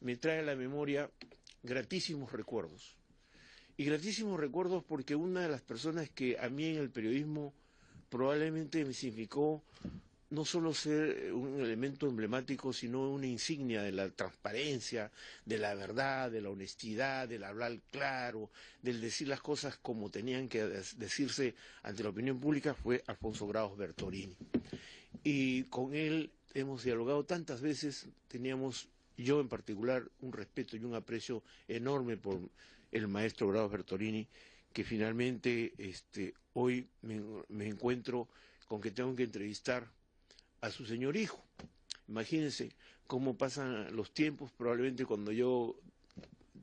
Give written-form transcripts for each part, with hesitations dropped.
me trae a la memoria gratísimos recuerdos. Y gratísimos recuerdos porque una de las personas que a mí en el periodismo probablemente me significó no solo ser un elemento emblemático, sino una insignia de la transparencia, de la verdad, de la honestidad, del hablar claro, del decir las cosas como tenían que decirse ante la opinión pública, fue Alfonso Grados Bertorini. Y con él hemos dialogado tantas veces, teníamos, yo en particular, un respeto y un aprecio enorme por el maestro Grados Bertorini, que finalmente hoy me encuentro con que tengo que entrevistar a su señor hijo. Imagínense cómo pasan los tiempos. Probablemente cuando yo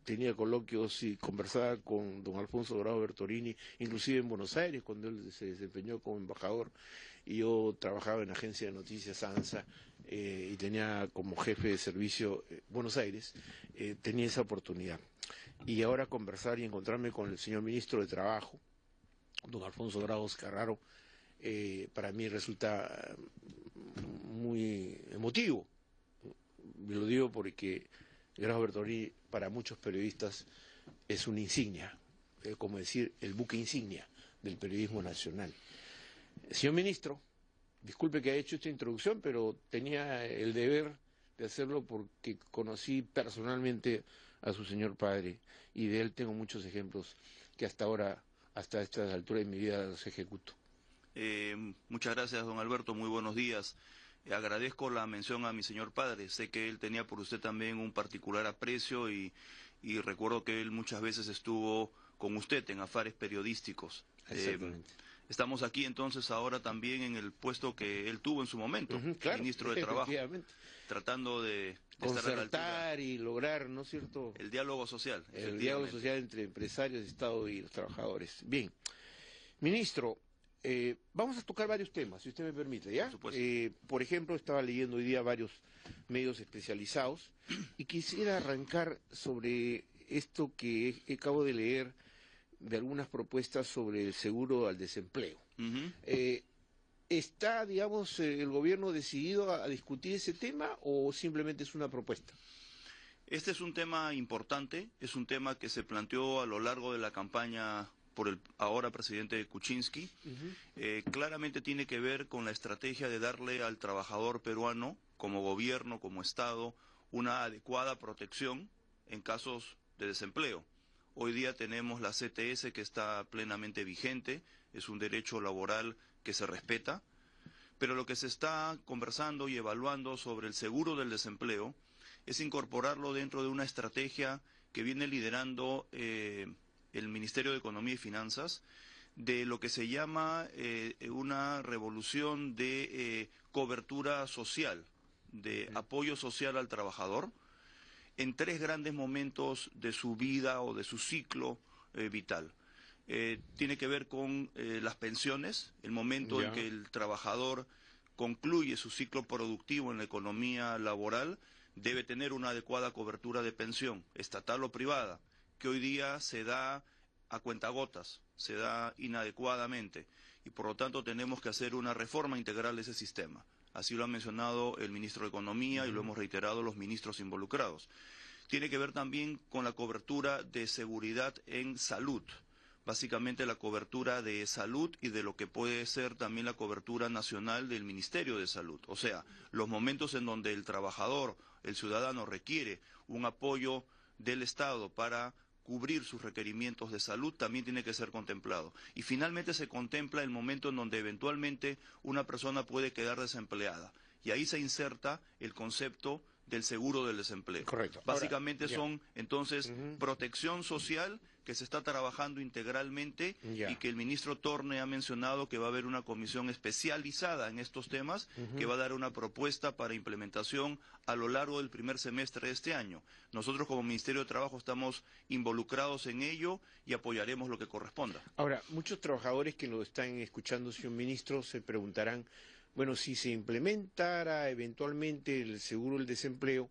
tenía coloquios y conversaba con don Alfonso Grados Bertorini, inclusive en Buenos Aires, cuando él se desempeñó como embajador, y yo trabajaba en la agencia de noticias ANSA y tenía como jefe de servicio Buenos Aires, tenía esa oportunidad. Y ahora conversar y encontrarme con el señor ministro de Trabajo, don Alfonso Grados Carraro, para mí resulta muy emotivo. Me lo digo porque Grados Bertorini para muchos periodistas es una insignia, como decir, el buque insignia del periodismo nacional. Señor ministro, disculpe que haya hecho esta introducción, pero tenía el deber de hacerlo porque conocí personalmente a su señor padre y de él tengo muchos ejemplos que hasta ahora, hasta esta altura de mi vida, los ejecuto. Muchas gracias, don Alberto, muy buenos días. Agradezco la mención a mi señor padre. Sé que él tenía por usted también un particular aprecio y recuerdo que él muchas veces estuvo con usted en afares periodísticos. Exactamente. Estamos aquí entonces ahora también en el puesto que él tuvo en su momento, claro, ministro de Trabajo, tratando de estar a la altura. Y lograr, ¿no es cierto?, el diálogo social. El diálogo social entre empresarios, Estado y los trabajadores. Bien, ministro, vamos a tocar varios temas, si usted me permite, ¿ya? Por supuesto. Por ejemplo, estaba leyendo hoy día varios medios especializados y quisiera arrancar sobre esto que acabo de leer de algunas propuestas sobre el seguro al desempleo. ¿Está, digamos, el gobierno decidido a discutir ese tema o simplemente es una propuesta? Este es un tema importante, es un tema que se planteó a lo largo de la campaña por el ahora presidente Kuczynski. Claramente tiene que ver con la estrategia de darle al trabajador peruano, como gobierno, como Estado, una adecuada protección en casos de desempleo. Hoy día tenemos la CTS que está plenamente vigente, es un derecho laboral que se respeta, pero lo que se está conversando y evaluando sobre el seguro del desempleo es incorporarlo dentro de una estrategia que viene liderando el Ministerio de Economía y Finanzas, de lo que se llama una revolución de cobertura social, de apoyo social al trabajador, en tres grandes momentos de su vida o de su ciclo vital. Tiene que ver con las pensiones, el momento en que el trabajador concluye su ciclo productivo en la economía laboral, debe tener una adecuada cobertura de pensión, estatal o privada, que hoy día se da a cuentagotas, se da inadecuadamente, y por lo tanto tenemos que hacer una reforma integral de ese sistema. Así lo ha mencionado el ministro de Economía y lo hemos reiterado los ministros involucrados. Tiene que ver también con la cobertura de seguridad en salud, básicamente la cobertura de salud y de lo que puede ser también la cobertura nacional del Ministerio de Salud. O sea, los momentos en donde el trabajador, el ciudadano requiere un apoyo del Estado para cubrir sus requerimientos de salud también tiene que ser contemplado. Y finalmente se contempla el momento en donde eventualmente una persona puede quedar desempleada. Y ahí se inserta el concepto del seguro del desempleo. Correcto. Básicamente son entonces protección social que se está trabajando integralmente y que el ministro Torne ha mencionado que va a haber una comisión especializada en estos temas que va a dar una propuesta para implementación a lo largo del primer semestre de este año. Nosotros como Ministerio de Trabajo estamos involucrados en ello y apoyaremos lo que corresponda. Ahora, muchos trabajadores que lo están escuchando, señor ministro, se preguntarán, bueno, si se implementara eventualmente el seguro del desempleo,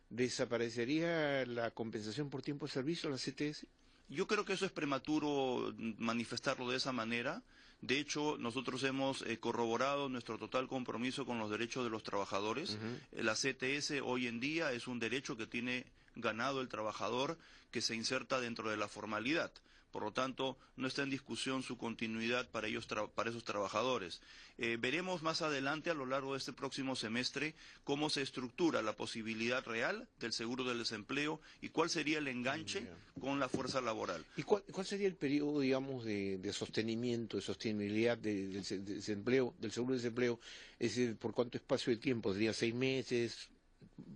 ¿desaparecería la compensación por tiempo de servicio, la CTS? Yo creo que eso es prematuro manifestarlo de esa manera. De hecho, nosotros hemos corroborado nuestro total compromiso con los derechos de los trabajadores. La CTS hoy en día es un derecho que tiene ganado el trabajador que se inserta dentro de la formalidad. Por lo tanto, no está en discusión su continuidad para esos trabajadores. Veremos más adelante, a lo largo de este próximo semestre, cómo se estructura la posibilidad real del seguro del desempleo y cuál sería el enganche con la fuerza laboral. ¿Y cuál sería el periodo, digamos, de sostenimiento, de sostenibilidad del desempleo, del seguro de desempleo? Es decir, ¿por cuánto espacio de tiempo? ¿Sería 6 meses?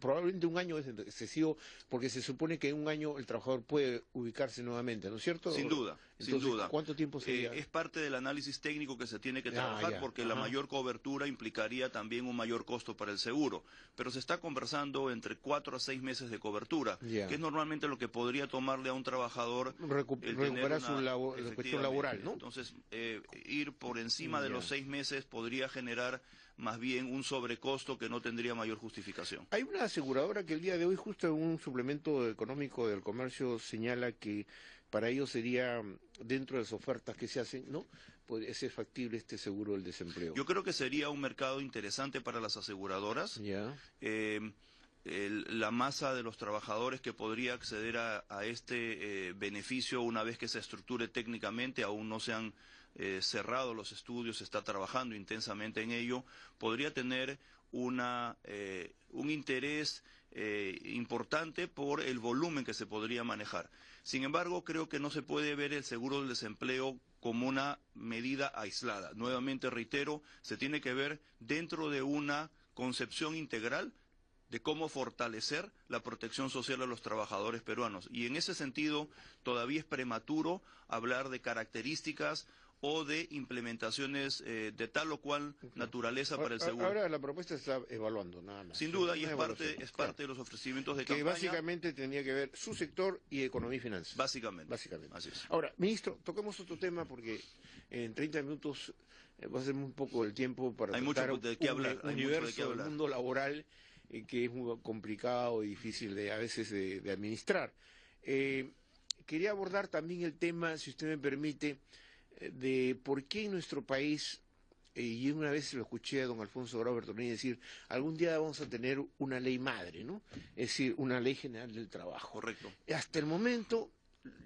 Probablemente un año es excesivo, porque se supone que en un año el trabajador puede ubicarse nuevamente, ¿no es cierto? Sin duda, entonces, sin duda. ¿cuánto tiempo sería? Es parte del análisis técnico que se tiene que trabajar porque la mayor cobertura implicaría también un mayor costo para el seguro. Pero se está conversando entre 4 a 6 meses de cobertura, que es normalmente lo que podría tomarle a un trabajador recuperar su cuestión laboral, ¿no? Entonces, ir por encima de los 6 meses podría generar más bien un sobrecosto que no tendría mayor justificación. Hay una aseguradora que el día de hoy, justo en un suplemento económico del comercio, señala que para ellos sería, dentro de las ofertas que se hacen, ¿no?, podría ser factible este seguro del desempleo. Yo creo que sería un mercado interesante para las aseguradoras. La masa de los trabajadores que podría acceder a este beneficio una vez que se estructure técnicamente, aún no se han cerrado los estudios, se está trabajando intensamente en ello, podría tener un interés importante por el volumen que se podría manejar. Sin embargo, creo que no se puede ver el seguro del desempleo como una medida aislada. Nuevamente reitero, se tiene que ver dentro de una concepción integral de cómo fortalecer la protección social a los trabajadores peruanos. Y en ese sentido, todavía es prematuro hablar de características o de implementaciones de tal o cual naturaleza para el seguro. Ahora la propuesta se está evaluando, nada más. Sin duda, y es parte de los ofrecimientos de campaña. Que básicamente tendría que ver su sector y economía y finanzas. Básicamente. Así es. Ahora, ministro, toquemos otro tema porque en 30 minutos va a ser un poco el tiempo para tratar mucho de qué hablar. Un universo del mundo laboral que es muy complicado y difícil a veces de administrar. Quería abordar también el tema, si usted me permite, de por qué en nuestro país, y una vez lo escuché a don Alfonso Grau Bertolini decir, algún día vamos a tener una ley madre, ¿no? Es decir, una ley general del trabajo. Correcto. Hasta el momento,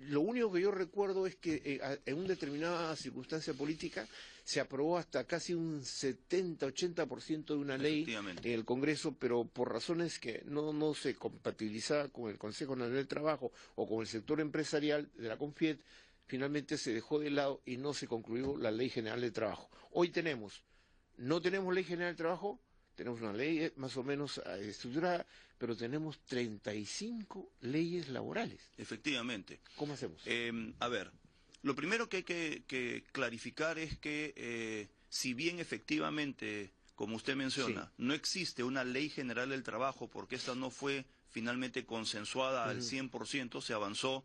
lo único que yo recuerdo es que en una determinada circunstancia política se aprobó hasta casi un 70-80% de una ley en el Congreso, pero por razones que no se compatibilizaba con el Consejo Nacional del Trabajo o con el sector empresarial de la CONFIET, finalmente se dejó de lado y no se concluyó la Ley General del Trabajo. Hoy no tenemos Ley General del Trabajo, tenemos una ley más o menos estructurada, pero tenemos 35 leyes laborales. Efectivamente. ¿Cómo hacemos? A ver, lo primero que hay que clarificar es que si bien efectivamente, como usted menciona, no existe una Ley General del Trabajo porque esta no fue finalmente consensuada al 100%, se avanzó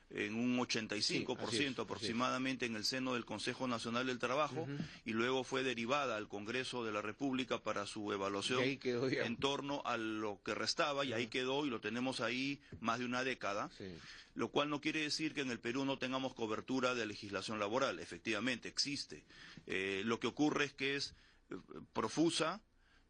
en un 85% aproximadamente en el seno del Consejo Nacional del Trabajo y luego fue derivada al Congreso de la República para su evaluación en torno a lo que restaba y ahí quedó y lo tenemos ahí más de una década, lo cual no quiere decir que en el Perú no tengamos cobertura de legislación laboral. Efectivamente existe. Lo que ocurre es que es profusa,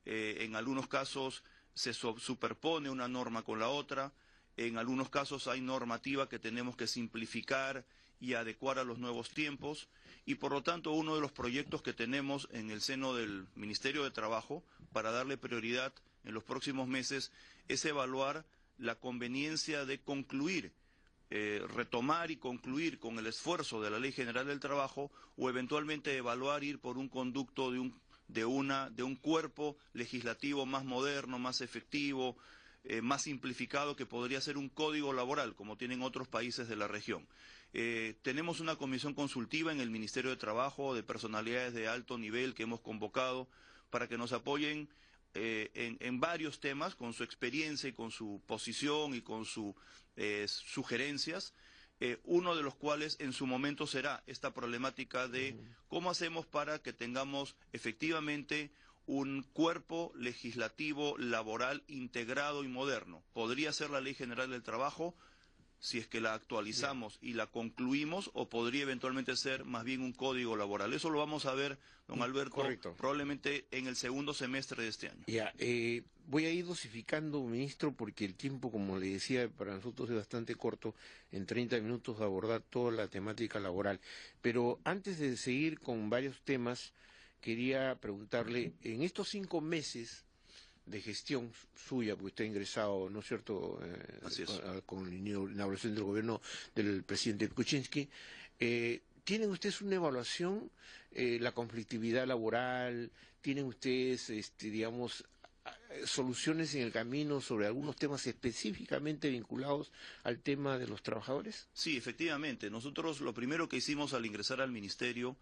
en algunos casos se superpone una norma con la otra. En algunos casos hay normativa que tenemos que simplificar y adecuar a los nuevos tiempos y por lo tanto uno de los proyectos que tenemos en el seno del Ministerio de Trabajo para darle prioridad en los próximos meses es evaluar la conveniencia de concluir, retomar y concluir con el esfuerzo de la Ley General del Trabajo o eventualmente evaluar ir por un conducto de un cuerpo legislativo más moderno, más efectivo, más simplificado, que podría ser un código laboral, como tienen otros países de la región. Tenemos una comisión consultiva en el Ministerio de Trabajo de personalidades de alto nivel que hemos convocado para que nos apoyen en varios temas, con su experiencia y con su posición y con sus sugerencias, uno de los cuales en su momento será esta problemática de cómo hacemos para que tengamos efectivamente un cuerpo legislativo laboral integrado y moderno. Podría ser la Ley General del Trabajo, si es que la actualizamos y la concluimos, o podría eventualmente ser más bien un código laboral. Eso lo vamos a ver, don Alberto, correcto, probablemente en el segundo semestre de este año. Ya, voy a ir dosificando, ministro, porque el tiempo, como le decía, para nosotros es bastante corto, en 30 minutos abordar toda la temática laboral. Pero antes de seguir con varios temas, quería preguntarle, en estos 5 meses de gestión suya, porque usted ha ingresado, ¿no es cierto?, Así es. con la inauguración del gobierno del presidente Kuczynski, ¿tienen ustedes una evaluación, la conflictividad laboral? ¿Tienen ustedes, digamos, soluciones en el camino sobre algunos temas específicamente vinculados al tema de los trabajadores? Sí, efectivamente. Nosotros lo primero que hicimos al ingresar al ministerio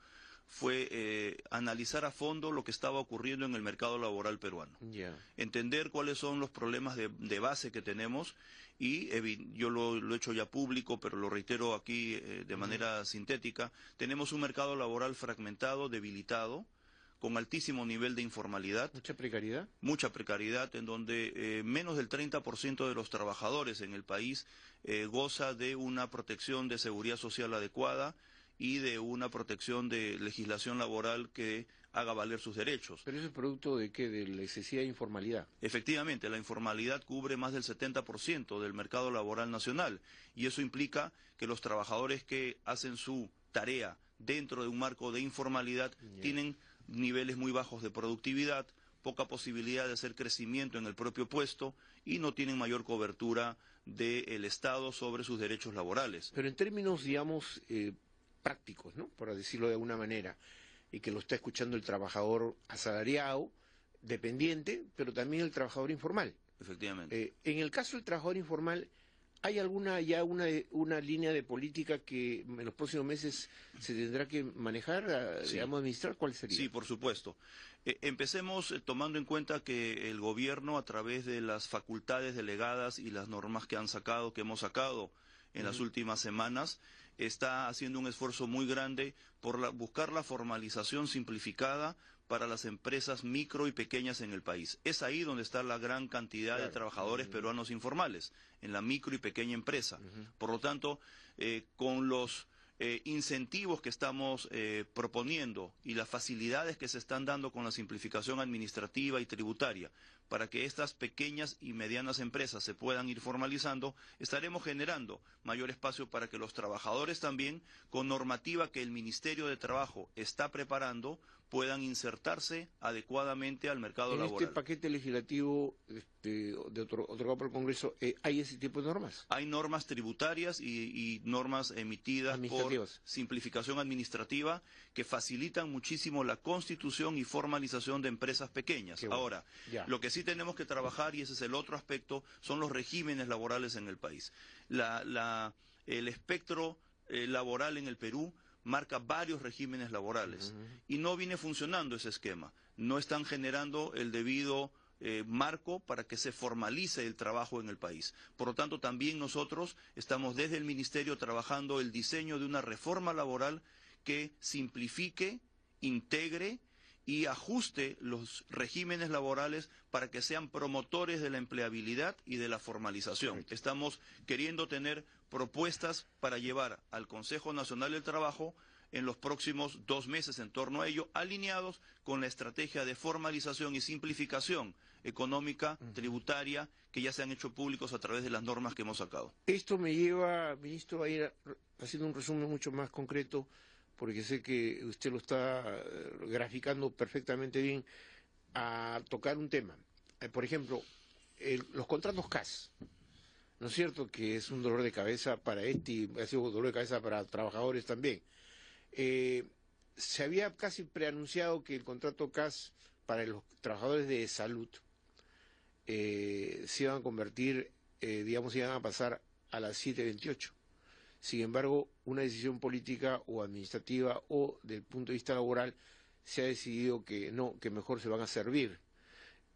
fue analizar a fondo lo que estaba ocurriendo en el mercado laboral peruano. Ya. Entender cuáles son los problemas de base que tenemos y yo lo he hecho ya público, pero lo reitero aquí de manera sintética. Tenemos un mercado laboral fragmentado, debilitado, con altísimo nivel de informalidad. ¿Mucha precariedad? Mucha precariedad, en donde menos del 30% de los trabajadores en el país goza de una protección de seguridad social adecuada y de una protección de legislación laboral que haga valer sus derechos. ¿Pero eso es producto de qué? ¿De la excesiva informalidad? Efectivamente, la informalidad cubre más del 70% del mercado laboral nacional, y eso implica que los trabajadores que hacen su tarea dentro de un marco de informalidad tienen niveles muy bajos de productividad, poca posibilidad de hacer crecimiento en el propio puesto y no tienen mayor cobertura del Estado sobre sus derechos laborales. Pero en términos, digamos, prácticos, ¿no?, por decirlo de alguna manera, y que lo está escuchando el trabajador asalariado, dependiente, pero también el trabajador informal. Efectivamente. En el caso del trabajador informal, ¿hay alguna una línea de política que en los próximos meses se tendrá que manejar, Sí. digamos, administrar? ¿Cuál sería? Sí, por supuesto. Empecemos tomando en cuenta que el gobierno, a través de las facultades delegadas y las normas que hemos sacado en las últimas semanas, está haciendo un esfuerzo muy grande por buscar la formalización simplificada para las empresas micro y pequeñas en el país. Es ahí donde está la gran cantidad de trabajadores peruanos informales, en la micro y pequeña empresa. Por lo tanto, con los incentivos que estamos proponiendo y las facilidades que se están dando con la simplificación administrativa y tributaria para que estas pequeñas y medianas empresas se puedan ir formalizando, estaremos generando mayor espacio para que los trabajadores también, con normativa que el Ministerio de Trabajo está preparando, puedan insertarse adecuadamente al mercado laboral. En este paquete legislativo otorgado por el Congreso, ¿hay ese tipo de normas? Hay normas tributarias y normas emitidas por simplificación administrativa que facilitan muchísimo la constitución y formalización de empresas pequeñas. Bueno. Ahora, lo que sí tenemos que trabajar, y ese es el otro aspecto, son los regímenes laborales en el país. El espectro laboral en el Perú marca varios regímenes laborales y no viene funcionando ese esquema. No están generando el debido marco para que se formalice el trabajo en el país. Por lo tanto, también nosotros estamos desde el Ministerio trabajando el diseño de una reforma laboral que simplifique, integre y ajuste los regímenes laborales para que sean promotores de la empleabilidad y de la formalización. Estamos queriendo tener propuestas para llevar al Consejo Nacional del Trabajo en los próximos 2 meses en torno a ello, alineados con la estrategia de formalización y simplificación económica, tributaria, que ya se han hecho públicos a través de las normas que hemos sacado. Esto me lleva, ministro, a ir haciendo un resumen mucho más concreto, porque sé que usted lo está graficando perfectamente bien, a tocar un tema. Por ejemplo, los contratos CAS, ¿no es cierto?, que es un dolor de cabeza para y ha sido un dolor de cabeza para trabajadores también. Se había casi preanunciado que el contrato CAS para los trabajadores de salud se iban a convertir, digamos, iban a pasar a las 7:28. Sin embargo, una decisión política o administrativa o del punto de vista laboral se ha decidido que no, que mejor se van a servir.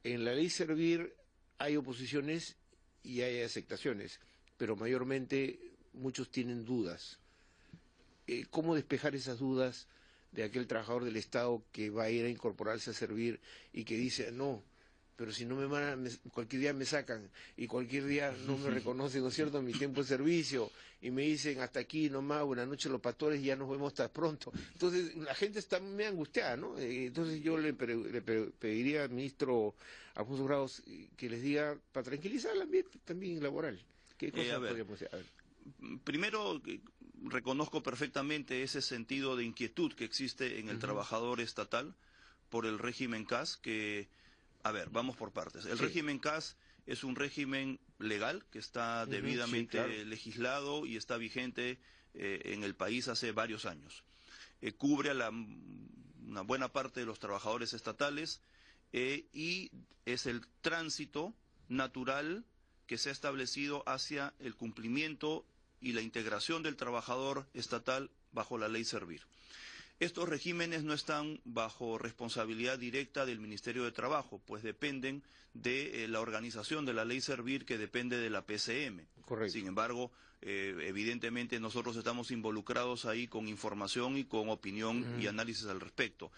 En la ley Servir hay oposiciones y hay aceptaciones, pero mayormente muchos tienen dudas. ¿Cómo despejar esas dudas de aquel trabajador del Estado que va a ir a incorporarse a servir y que dice, no, pero si no cualquier día me sacan y cualquier día no me reconocen, ¿no es cierto?, mi tiempo de servicio y me dicen hasta aquí nomás, buenas noches los pastores y ya nos vemos hasta pronto. Entonces la gente está muy angustiada, ¿no? Entonces yo le pediría al ministro Alfonso Grados que les diga, para tranquilizar el ambiente también laboral, ¿qué cosas podríamos hacer? A ver. Primero, reconozco perfectamente ese sentido de inquietud que existe en el trabajador estatal por el régimen CAS, que, a ver, vamos por partes. El régimen CAS es un régimen legal que está debidamente legislado y está vigente en el país hace varios años. Cubre a una buena parte de los trabajadores estatales y es el tránsito natural que se ha establecido hacia el cumplimiento y la integración del trabajador estatal bajo la ley Servir. Estos regímenes no están bajo responsabilidad directa del Ministerio de Trabajo, pues dependen de la organización de la ley Servir, que depende de la PCM. Correcto. Sin embargo, evidentemente nosotros estamos involucrados ahí con información y con opinión y análisis al respecto.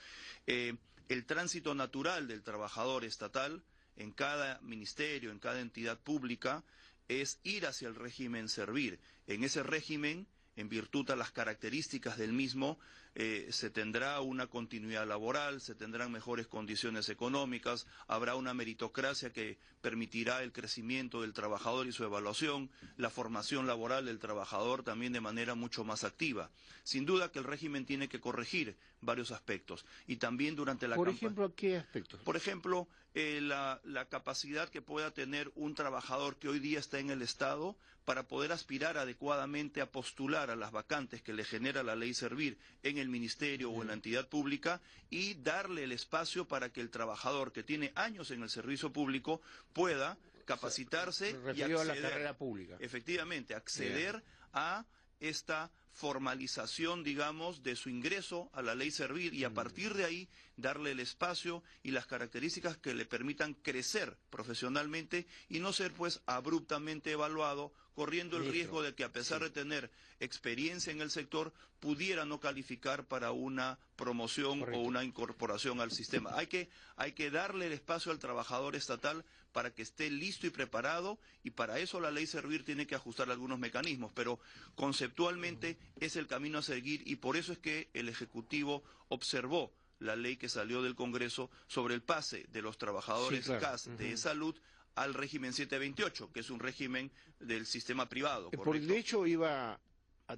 El tránsito natural del trabajador estatal en cada ministerio, en cada entidad pública, es ir hacia el régimen Servir. En ese régimen, en virtud a las características del mismo, se tendrá una continuidad laboral, se tendrán mejores condiciones económicas, habrá una meritocracia que permitirá el crecimiento del trabajador y su evaluación, la formación laboral del trabajador también de manera mucho más activa. Sin duda que el régimen tiene que corregir varios aspectos. Y también durante la campaña. Por ejemplo, ¿qué aspectos? Por ejemplo, la capacidad que pueda tener un trabajador que hoy día está en el Estado para poder aspirar adecuadamente a postular a las vacantes que le genera la ley Servir en el ministerio o en la entidad pública y darle el espacio para que el trabajador que tiene años en el servicio público pueda capacitarse y acceder a la carrera pública. Efectivamente, acceder a esta formalización, digamos, de su ingreso a la ley Servir y a partir de ahí darle el espacio y las características que le permitan crecer profesionalmente y no ser pues abruptamente evaluado, corriendo el riesgo de que a pesar de tener experiencia en el sector pudiera no calificar para una promoción o una incorporación al sistema. Hay que darle el espacio al trabajador estatal para que esté listo y preparado, y para eso la ley Servir tiene que ajustar algunos mecanismos, pero conceptualmente es el camino a seguir y por eso es que el Ejecutivo observó la ley que salió del Congreso sobre el pase de los trabajadores CAS de salud al régimen 728, que es un régimen del sistema privado. Por de hecho iba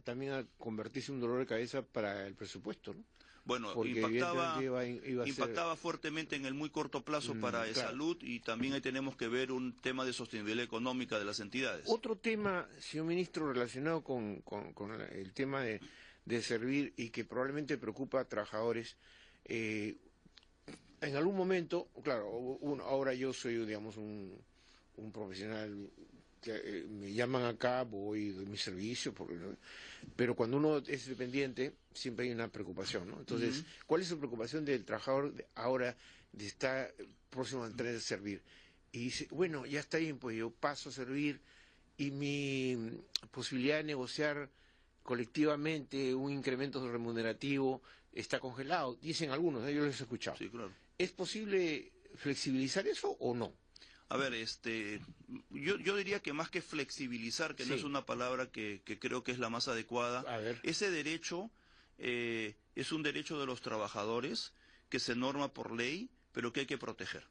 también a convertirse en un dolor de cabeza para el presupuesto, ¿no? Bueno, porque impactaba fuertemente en el muy corto plazo para salud y también ahí tenemos que ver un tema de sostenibilidad económica de las entidades. Otro tema, señor ministro, relacionado con el tema de Servir y que probablemente preocupa a trabajadores, en algún momento, claro, ahora yo soy, digamos, un profesional que me llaman acá, voy, doy mi servicio, pero cuando uno es dependiente siempre hay una preocupación, ¿no? Entonces, ¿cuál es su preocupación del trabajador ahora de estar próximo a entrar a Servir? Y dice, bueno, ya está bien, pues yo paso a Servir y mi posibilidad de negociar colectivamente un incremento remunerativo está congelado, dicen algunos, yo les he escuchado. Sí, claro. ¿Es posible flexibilizar eso o no? A ver, yo diría que más que flexibilizar, que no es una palabra que creo que es la más adecuada, ese derecho es un derecho de los trabajadores que se norma por ley, pero que hay que proteger.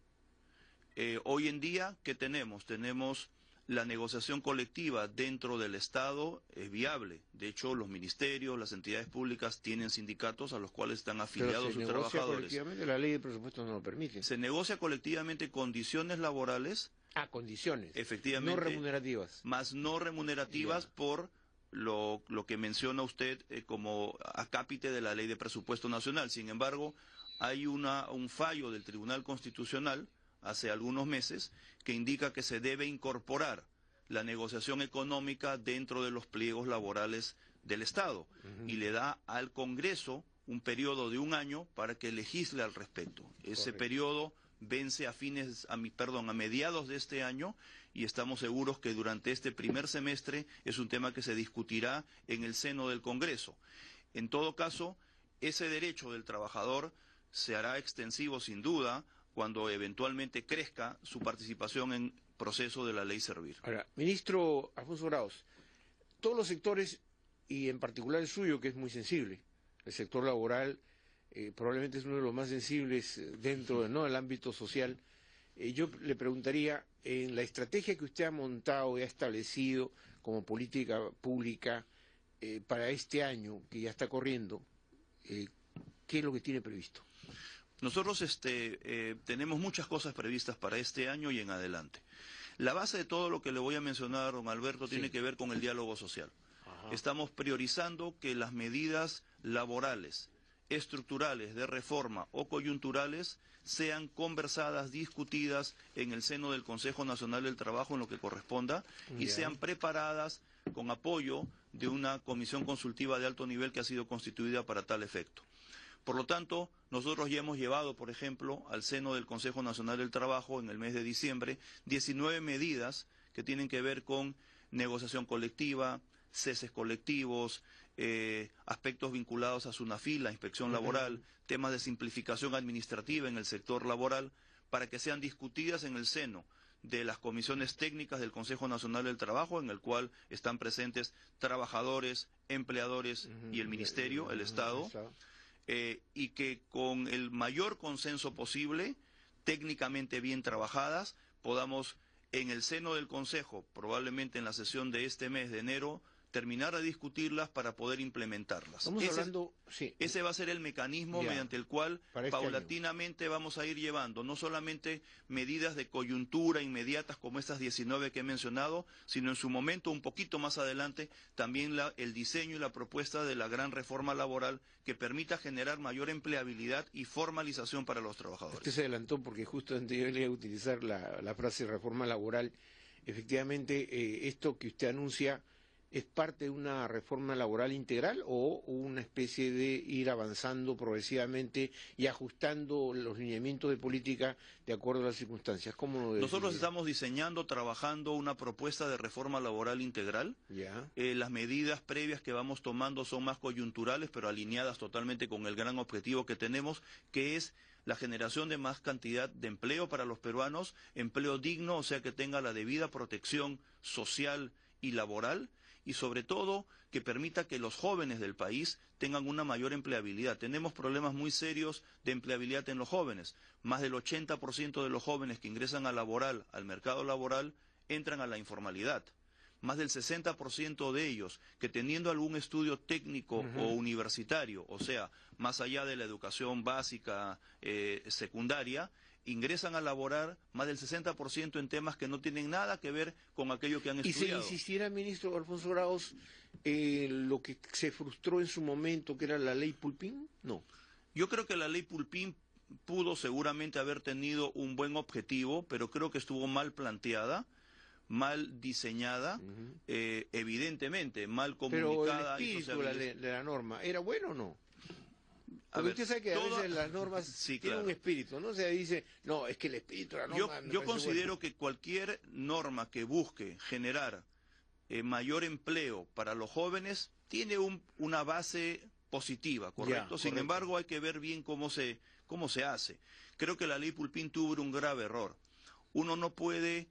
Hoy en día, ¿qué tenemos? Tenemos la negociación colectiva dentro del Estado es viable. De hecho, los ministerios, las entidades públicas tienen sindicatos a los cuales están afiliados sus trabajadores. Colectivamente, la ley de presupuesto no lo permite. Se negocia colectivamente condiciones laborales. Condiciones. Efectivamente. No remunerativas. Más no remunerativas por lo que menciona usted como acápite de la ley de presupuesto nacional. Sin embargo, hay un fallo del Tribunal Constitucional hace algunos meses, que indica que se debe incorporar la negociación económica dentro de los pliegos laborales del Estado y le da al Congreso un periodo de 1 año para que legisle al respecto. Ese periodo vence a mediados de este año y estamos seguros que durante este primer semestre es un tema que se discutirá en el seno del Congreso. En todo caso, ese derecho del trabajador se hará extensivo sin duda cuando eventualmente crezca su participación en proceso de la ley Servir. Ahora, ministro Alfonso Grados, todos los sectores, y en particular el suyo, que es muy sensible, el sector laboral probablemente es uno de los más sensibles dentro del ámbito social, yo le preguntaría, en la estrategia que usted ha montado y ha establecido como política pública para este año que ya está corriendo, ¿qué es lo que tiene previsto? Nosotros tenemos muchas cosas previstas para este año y en adelante. La base de todo lo que le voy a mencionar, don Alberto, tiene que ver con el diálogo social. Ajá. Estamos priorizando que las medidas laborales, estructurales, de reforma o coyunturales sean conversadas, discutidas en el seno del Consejo Nacional del Trabajo en lo que corresponda y sean preparadas con apoyo de una comisión consultiva de alto nivel que ha sido constituida para tal efecto. Por lo tanto, nosotros ya hemos llevado, por ejemplo, al seno del Consejo Nacional del Trabajo en el mes de diciembre 19 medidas que tienen que ver con negociación colectiva, ceses colectivos, aspectos vinculados a SUNAFIL, la inspección laboral, temas de simplificación administrativa en el sector laboral, para que sean discutidas en el seno de las comisiones técnicas del Consejo Nacional del Trabajo, en el cual están presentes trabajadores, empleadores y el Ministerio, el Estado, y que con el mayor consenso posible, técnicamente bien trabajadas, podamos en el seno del Consejo, probablemente en la sesión de este mes de enero, terminar de discutirlas para poder implementarlas. Ese va a ser el mecanismo mediante el cual paulatinamente vamos a ir llevando no solamente medidas de coyuntura inmediatas como estas 19 que he mencionado, sino en su momento, un poquito más adelante, también el diseño y la propuesta de la gran reforma laboral que permita generar mayor empleabilidad y formalización para los trabajadores. Usted se adelantó porque justo antes yo le iba a utilizar la frase reforma laboral. Efectivamente, esto que usted anuncia ¿es parte de una reforma laboral integral o una especie de ir avanzando progresivamente y ajustando los lineamientos de política de acuerdo a las circunstancias? ¿Cómo Nosotros estamos diseñando, trabajando una propuesta de reforma laboral integral. Las medidas previas que vamos tomando son más coyunturales, pero alineadas totalmente con el gran objetivo que tenemos, que es la generación de más cantidad de empleo para los peruanos, empleo digno, o sea que tenga la debida protección social y laboral, y sobre todo que permita que los jóvenes del país tengan una mayor empleabilidad. Tenemos problemas muy serios de empleabilidad en los jóvenes. Más del 80% de los jóvenes que ingresan al mercado laboral, entran a la informalidad. Más del 60% de ellos que teniendo algún estudio técnico o universitario, o sea, más allá de la educación básica, secundaria, ingresan a laborar más del 60% en temas que no tienen nada que ver con aquello que han estudiado. ¿Y si insistiera, ministro Alfonso Grados, lo que se frustró en su momento, que era la ley Pulpín? No. Yo creo que la ley Pulpín pudo seguramente haber tenido un buen objetivo, pero creo que estuvo mal planteada, mal diseñada, evidentemente, mal comunicada. Pero el espíritu de la norma, ¿era bueno o no? Porque usted sabe que a veces las normas tienen un espíritu, ¿no? O sea, dice, no, es que el espíritu de la norma... Yo considero que cualquier norma que busque generar mayor empleo para los jóvenes tiene una base positiva, ¿correcto? Sin embargo, hay que ver bien cómo se hace. Creo que la ley Pulpín tuvo un grave error. Uno no puede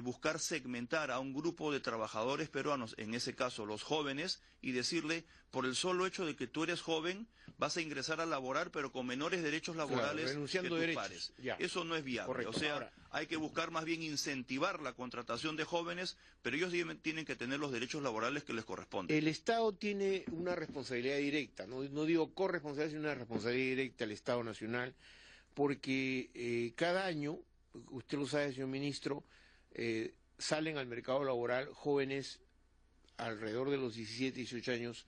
buscar segmentar a un grupo de trabajadores peruanos, en ese caso los jóvenes, y decirle, por el solo hecho de que tú eres joven, vas a ingresar a laborar, pero con menores derechos laborales que tus pares. Eso no es viable. Correcto. O sea, hay que buscar más bien incentivar la contratación de jóvenes, pero ellos tienen que tener los derechos laborales que les corresponden. El Estado tiene una responsabilidad directa, no digo corresponsabilidad, sino una responsabilidad directa al Estado Nacional, porque cada año, usted lo sabe, señor ministro, salen al mercado laboral jóvenes alrededor de los 17, 18 años,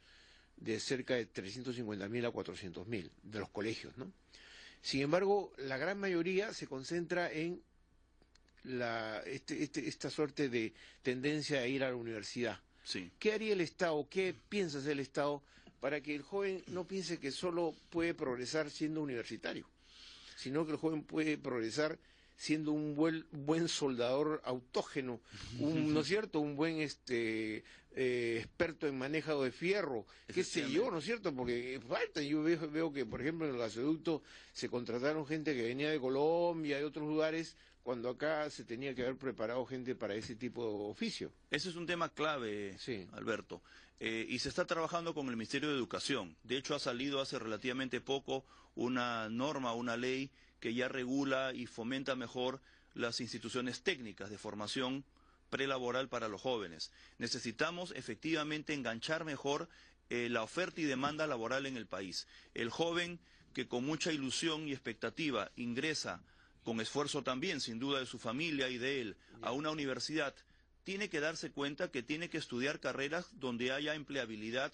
de cerca de 350.000 a 400.000 de los colegios, ¿no? Sin embargo, la gran mayoría se concentra en esta suerte de tendencia a ir a la universidad. Sí. ¿Qué haría el Estado, qué piensa hacer el Estado para que el joven no piense que solo puede progresar siendo universitario, sino que el joven puede progresar siendo un buen soldador autógeno, ¿no es cierto? Un buen experto en manejo de fierro, qué sé yo, ¿no es cierto? Porque falta, yo veo que, por ejemplo, en el gasoducto se contrataron gente que venía de Colombia, de otros lugares, cuando acá se tenía que haber preparado gente para ese tipo de oficio. Ese es un tema clave, Sí. Alberto. Y se está trabajando con el Ministerio de Educación. De hecho, ha salido hace relativamente poco una norma, una ley que ya regula y fomenta mejor las instituciones técnicas de formación prelaboral para los jóvenes. Necesitamos efectivamente enganchar mejor la oferta y demanda laboral en el país. El joven que con mucha ilusión y expectativa ingresa, con esfuerzo también, sin duda, de su familia y de él, a una universidad, tiene que darse cuenta que tiene que estudiar carreras donde haya empleabilidad,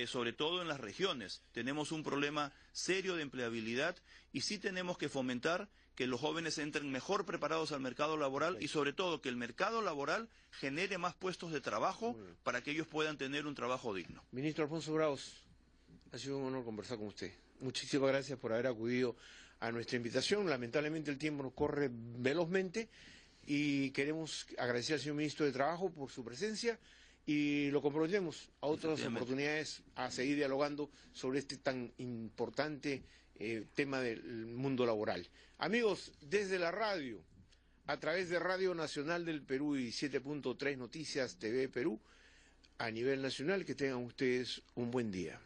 sobre todo en las regiones. Tenemos un problema serio de empleabilidad y sí tenemos que fomentar que los jóvenes entren mejor preparados al mercado laboral y sobre todo que el mercado laboral genere más puestos de trabajo para que ellos puedan tener un trabajo digno. Ministro Alfonso Graus, ha sido un honor conversar con usted. Muchísimas gracias por haber acudido a nuestra invitación. Lamentablemente el tiempo nos corre velozmente y queremos agradecer al señor Ministro de Trabajo por su presencia y lo comprometemos a otras oportunidades a seguir dialogando sobre este tan importante tema del mundo laboral. Amigos, desde la radio, a través de Radio Nacional del Perú y 7.3 Noticias TV Perú, a nivel nacional, que tengan ustedes un buen día.